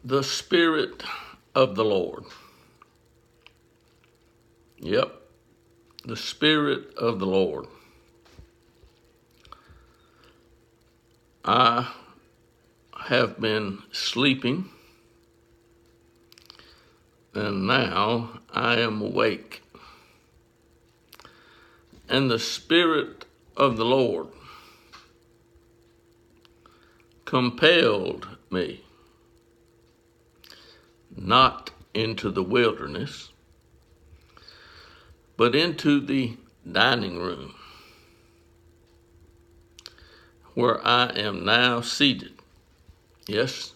The Spirit of the Lord. Yep, the Spirit of the Lord. I have been sleeping, and now I am awake. And the Spirit of the Lord compelled me not into the wilderness, but into the dining room, where I am now seated. Yes,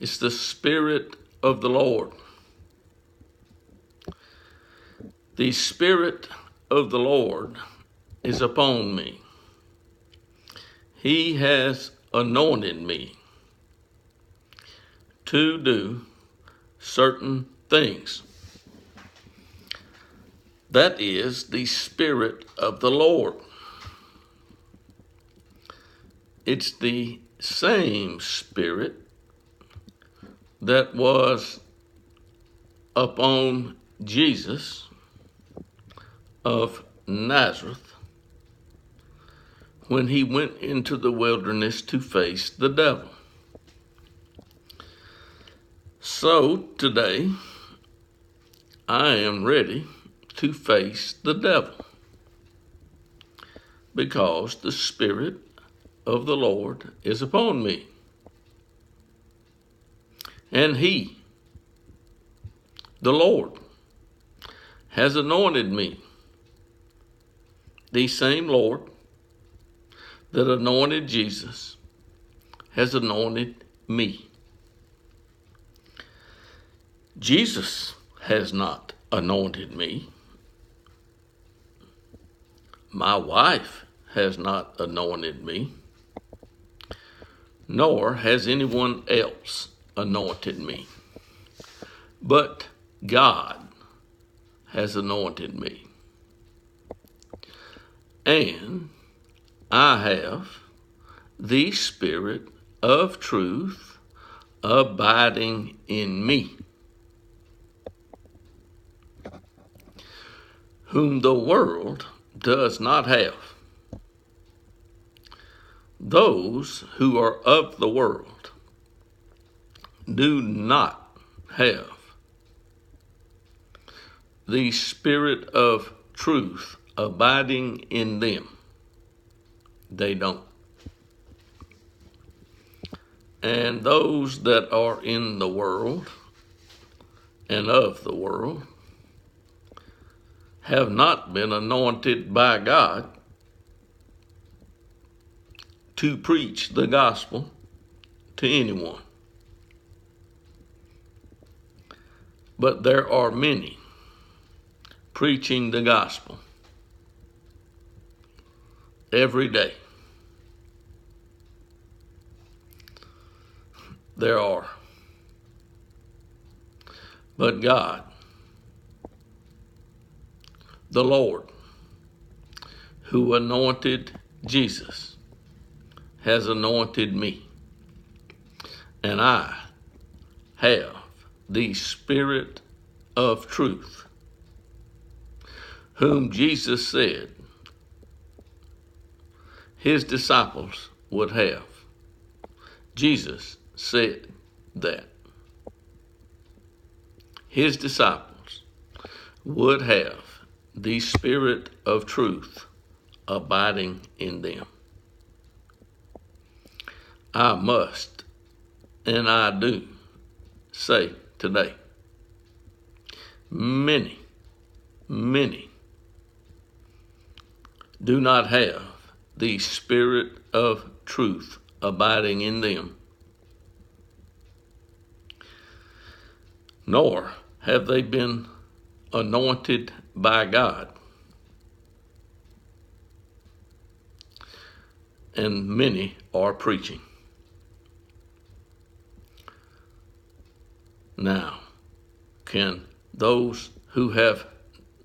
it's the Spirit of the Lord. The Spirit of the Lord is upon me. He has anointed me to do certain things. That is the Spirit of the Lord. It's the same Spirit that was upon Jesus of Nazareth when he went into the wilderness to face the devil. So today, I am ready to face the devil because the Spirit of the Lord is upon me. And he, the Lord, has anointed me. The same Lord that anointed Jesus has anointed me. Jesus has not anointed me. My wife has not anointed me, nor has anyone else anointed me. But God has anointed me. And I have the Spirit of truth abiding in me, whom the world does not have. Those who are of the world do not have the Spirit of truth abiding in them. They don't. And those that are in the world and of the world have not been anointed by God to preach the gospel to anyone. But there are many preaching the gospel every day. There are. But God, the Lord, who anointed Jesus, has anointed me. And I have the Spirit of truth, whom Jesus said his disciples would have. Jesus said that his disciples would have the Spirit of truth abiding in them. I must, and I do, say today, many do not have the Spirit of truth abiding in them, nor have they been anointed by God. And many are preaching. Now, can those who have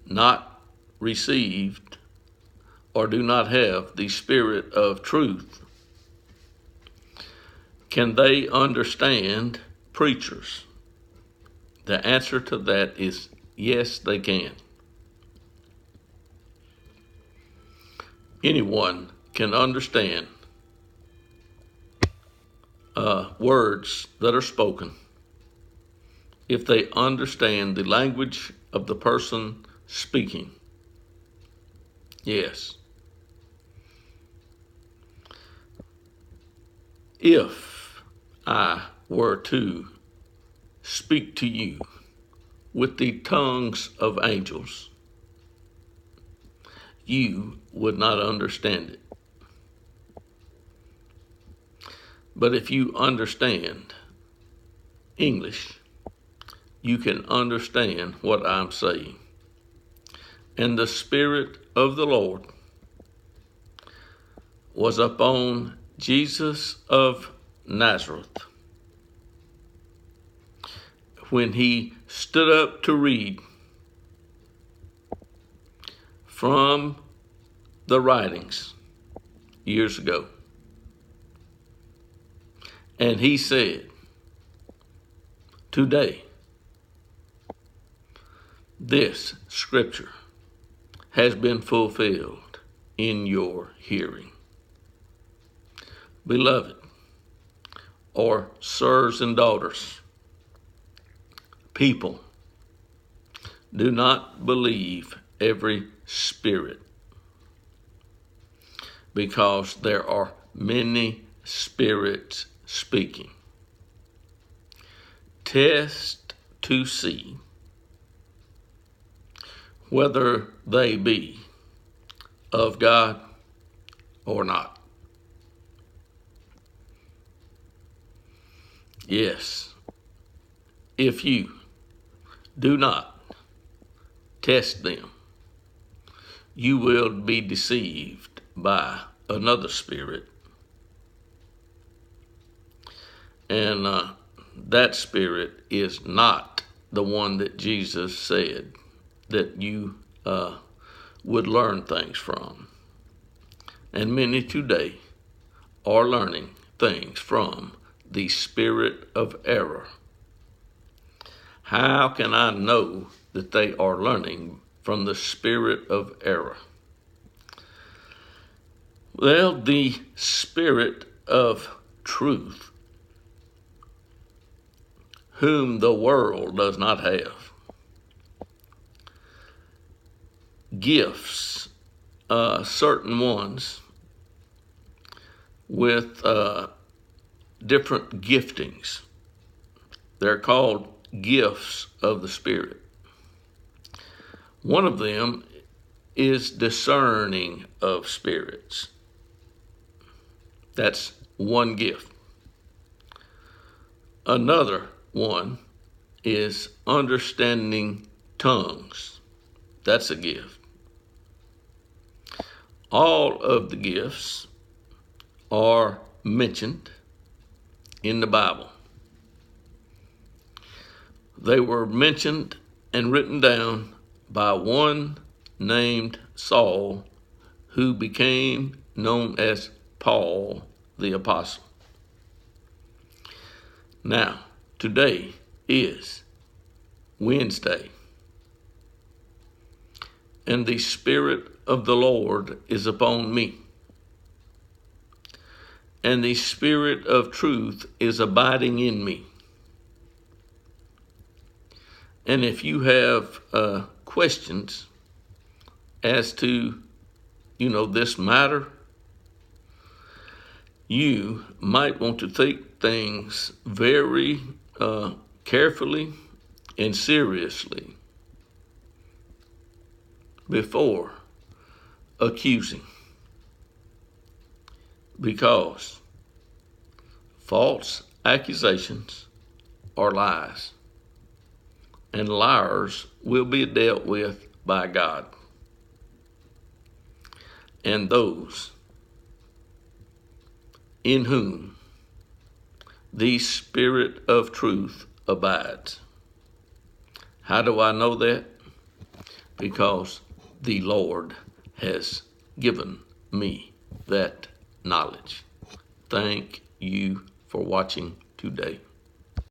not received or do not have the Spirit of truth, can they understand preachers? The answer to that is yes, they can. Anyone can understand words that are spoken if they understand the language of the person speaking. Yes. If I were to speak to you with the tongues of angels, you would not understand it. But if you understand English, you can understand what I'm saying. And the Spirit of the Lord was upon Jesus of Nazareth when he stood up to read from the writings years ago. And he said, today, this scripture has been fulfilled in your hearing. Beloved, or sirs and daughters, people do not believe every spirit, because there are many spirits speaking. Test to see whether they be of God or not. Yes, if you do not test them, you will be deceived by another spirit. And that spirit is not the one that Jesus said that you would learn things from. And many today are learning things from the spirit of error. How can I know that they are learning from the spirit of error? Well, the Spirit of truth, whom the world does not have, gifts certain ones with different giftings. They're called gifts of the Spirit. One of them is discerning of spirits. That's one gift. Another one is understanding tongues. That's a gift. All of the gifts are mentioned in the Bible. They were mentioned and written down by one named Saul, who became known as Paul the Apostle. Now, today is Wednesday, and the Spirit of the Lord is upon me, and the Spirit of truth is abiding in me. And if you have questions as to, this matter, you might want to take things very carefully and seriously before accusing, because false accusations are lies, and liars will be dealt with by God. And those in whom the Spirit of truth abides. How do I know that? Because the Lord has given me that knowledge. Thank you for watching today.